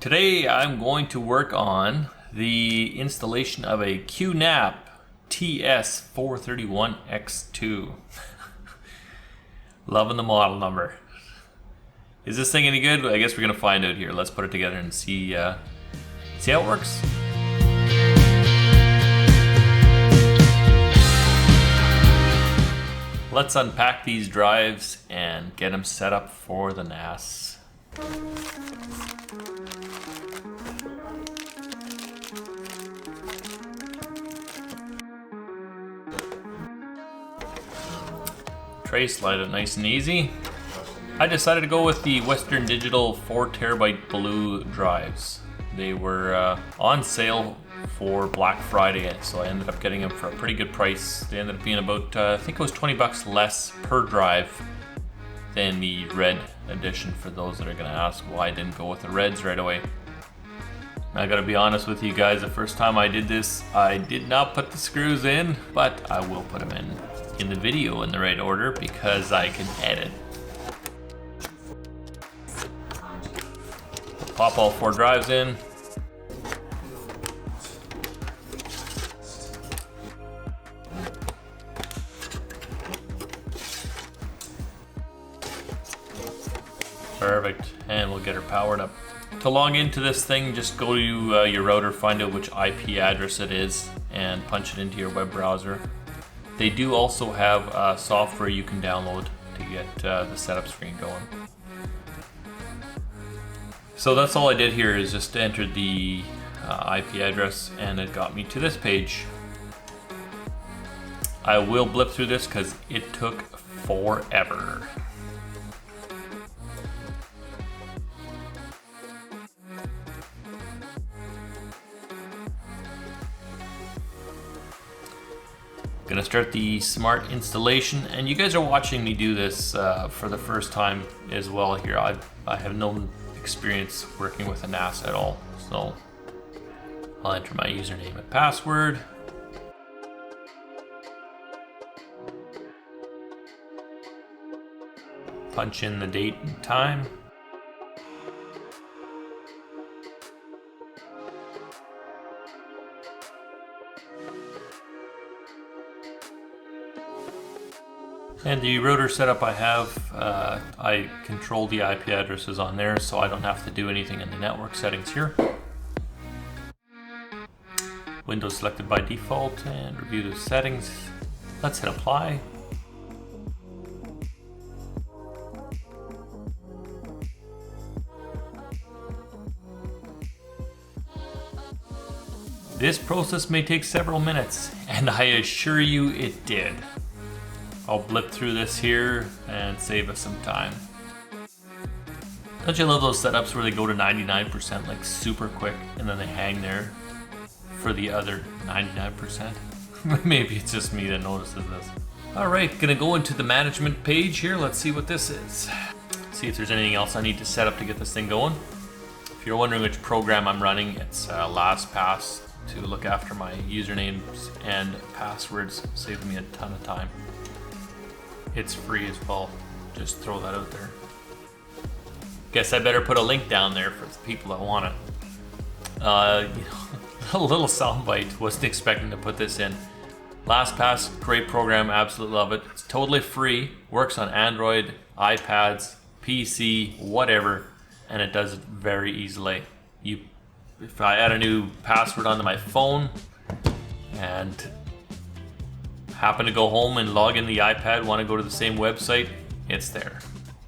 Today I'm going to work on the installation of a QNAP TS-431X2. Loving the model number. Is this thing any good? I guess we're gonna find out here. Let's put it together and see how it works. Let's unpack these drives and get them set up for the NAS. Tray slide it nice and easy. I decided to go with the Western Digital 4TB blue drives. They were on sale for Black Friday, so I ended up getting them for a pretty good price. They ended up being about, I think it was 20 bucks less per drive than the red edition, for those that are gonna ask why I didn't go with the reds right away. I gotta be honest with you guys, the first time I did this, I did not put the screws in, but I will put them in the video in the right order because I can edit. Pop all 4 drives in. Perfect, and we'll get her powered up. To log into this thing, just go to your router, find out which IP address it is, and punch it into your web browser. They do also have software you can download to get the setup screen going. So that's all I did here, is just enter the IP address, and it got me to this page. I will blip through this because it took forever. Gonna start the smart installation, and you guys are watching me do this for the first time as well here. I have no experience working with a NAS at all, so I'll enter my username and password. Punch in the date and time. And the router setup I have, I control the IP addresses on there, so I don't have to do anything in the network settings here. Windows selected by default, and review the settings. Let's hit apply. This process may take several minutes, and I assure you it did. I'll blip through this here and save us some time. Don't you love those setups where they go to 99% like super quick and then they hang there for the other 99%? Maybe it's just me that notices this. All right, gonna go into the management page here. Let's see what this is. See if there's anything else I need to set up to get this thing going. If you're wondering which program I'm running, it's LastPass to look after my usernames and passwords, saving me a ton of time. It's free as well, just throw that out there. Guess I better put a link down there for the people that want it. A little soundbite, wasn't expecting to put this in. LastPass, great program, absolutely love it. It's totally free, works on Android, iPads, PC, whatever, and it does it very easily. If I add a new password onto my phone and happen to go home and log in the iPad, want to go to the same website, it's there.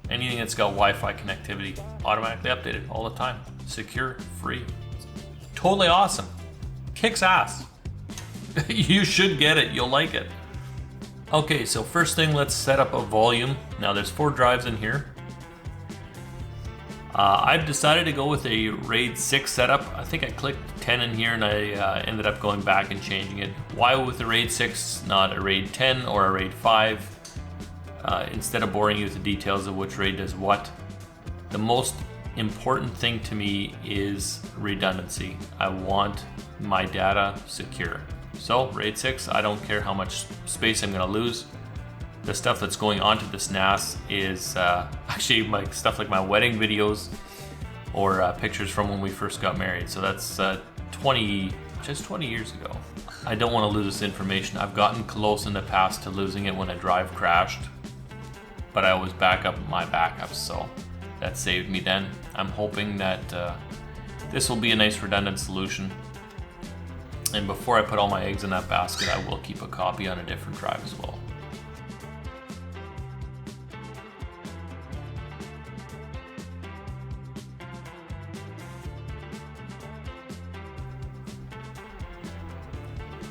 Anything that's got Wi-Fi connectivity, automatically updated all the time. Secure, free. Totally awesome. Kicks ass. You should get it, you'll like it. Okay, so first thing, let's set up a volume. Now there's 4 drives in here. I've decided to go with a RAID 6 setup. I think I clicked 10 in here and I ended up going back and changing it. Why with the RAID 6, not a RAID 10 or a RAID 5? Instead of boring you with the details of which RAID does what, the most important thing to me is redundancy. I want my data secure. So RAID 6, I don't care how much space I'm gonna lose. the stuff that's going onto this NAS is actually my stuff like my wedding videos or pictures from when we first got married. So that's just 20 years ago. I don't want to lose this information. I've gotten close in the past to losing it when a drive crashed, but I always back up my backups, so that saved me then. I'm hoping that this will be a nice redundant solution. And before I put all my eggs in that basket, I will keep a copy on a different drive as well.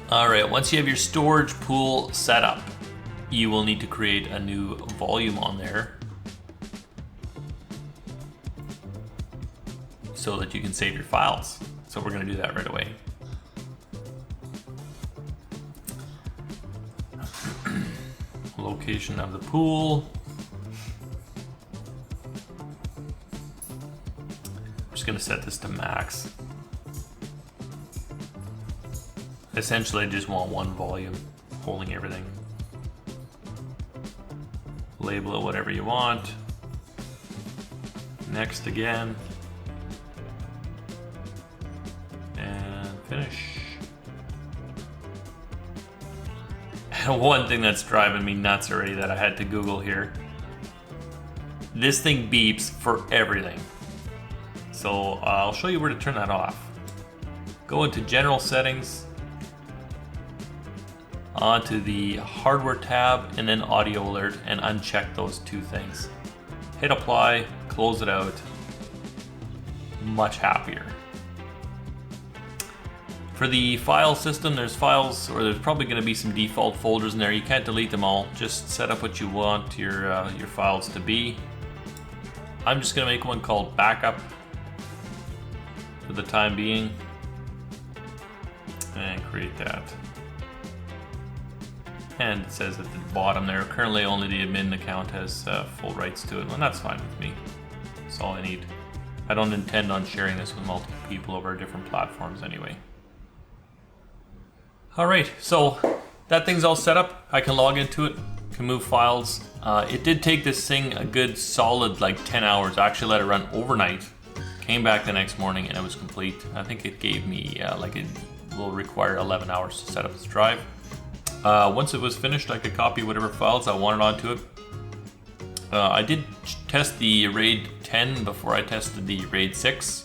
Alright, once you have your storage pool set up, you will need to create a new volume on there so that you can save your files. So we're going to do that right away. Location of the pool. I'm just going to set this to max. Essentially, I just want one volume holding everything. Label it whatever you want. Next again. And finish. One thing that's driving me nuts already that I had to Google here. This thing beeps for everything. So I'll show you where to turn that off. Go into General Settings, onto the Hardware tab, and then Audio Alert, and uncheck those two things. Hit apply, close it out. Much happier. For the file system, there's files, or there's probably going to be some default folders in there. You can't delete them all. Just set up what you want your files to be. I'm just going to make one called Backup for the time being, and create that. And it says at the bottom there, currently only the admin account has full rights to it, and that's fine with me. That's all I need. I don't intend on sharing this with multiple people over different platforms anyway. Alright, so that thing's all set up. I can log into it, can move files. It did take this thing a good solid like 10 hours. I actually let it run overnight. Came back the next morning and it was complete. I think it gave me it will require 11 hours to set up this drive. Once it was finished, I could copy whatever files I wanted onto it. I did test the RAID 10 before I tested the RAID 6.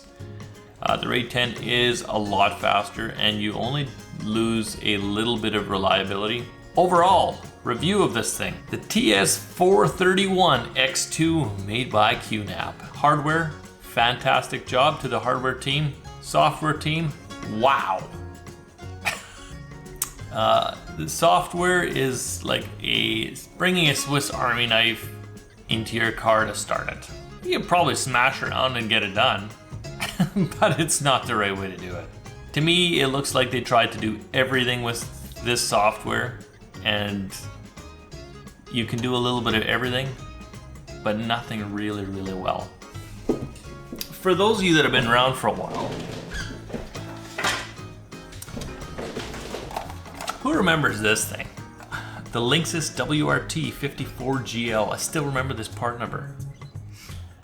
The RAID 10 is a lot faster and you only lose a little bit of reliability. Overall, review of this thing. The TS-431X2 made by QNAP. Hardware, fantastic job to the hardware team. Software team, wow. The software is like bringing a Swiss Army knife into your car to start it. You can probably smash around and get it done, but it's not the right way to do it. To me, it looks like they tried to do everything with this software, and you can do a little bit of everything, but nothing really, really well. For those of you that have been around for a while, who remembers this thing? The Linksys WRT54GL. I still remember this part number.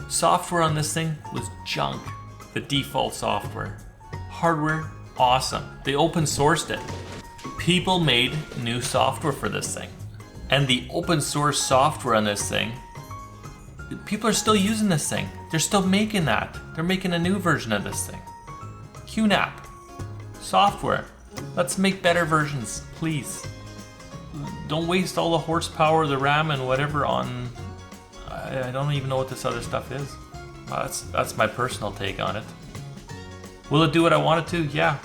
Software on this thing was junk. The default software. Hardware, awesome. They open sourced it. People made new software for this thing. And the open source software on this thing, people are still using this thing. They're still making that. They're making a new version of this thing. QNAP. Software. Let's make better versions, please. Don't waste all the horsepower, the RAM, and whatever on... I don't even know what this other stuff is. That's my personal take on it. Will it do what I want it to? Yeah.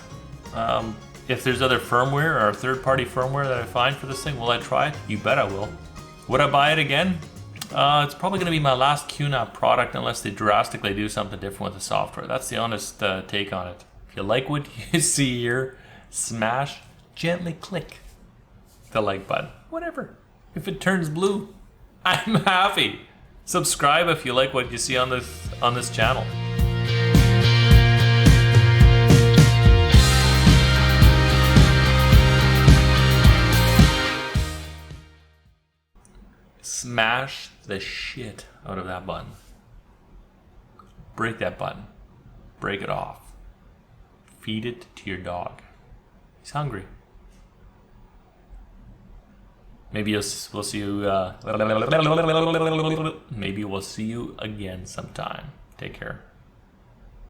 If there's other firmware or third-party firmware that I find for this thing, will I try it? You bet I will. Would I buy it again? It's probably going to be my last QNAP product unless they drastically do something different with the software. That's the honest take on it. If you like what you see here, smash, gently click the like button. Whatever. If it turns blue, I'm happy. Subscribe if you like what you see on this channel. Smash the shit out of that button. Break that button. break it off. Feed it to your dog. He's hungry. Maybe we'll see you. Maybe we'll see you again sometime. Take care.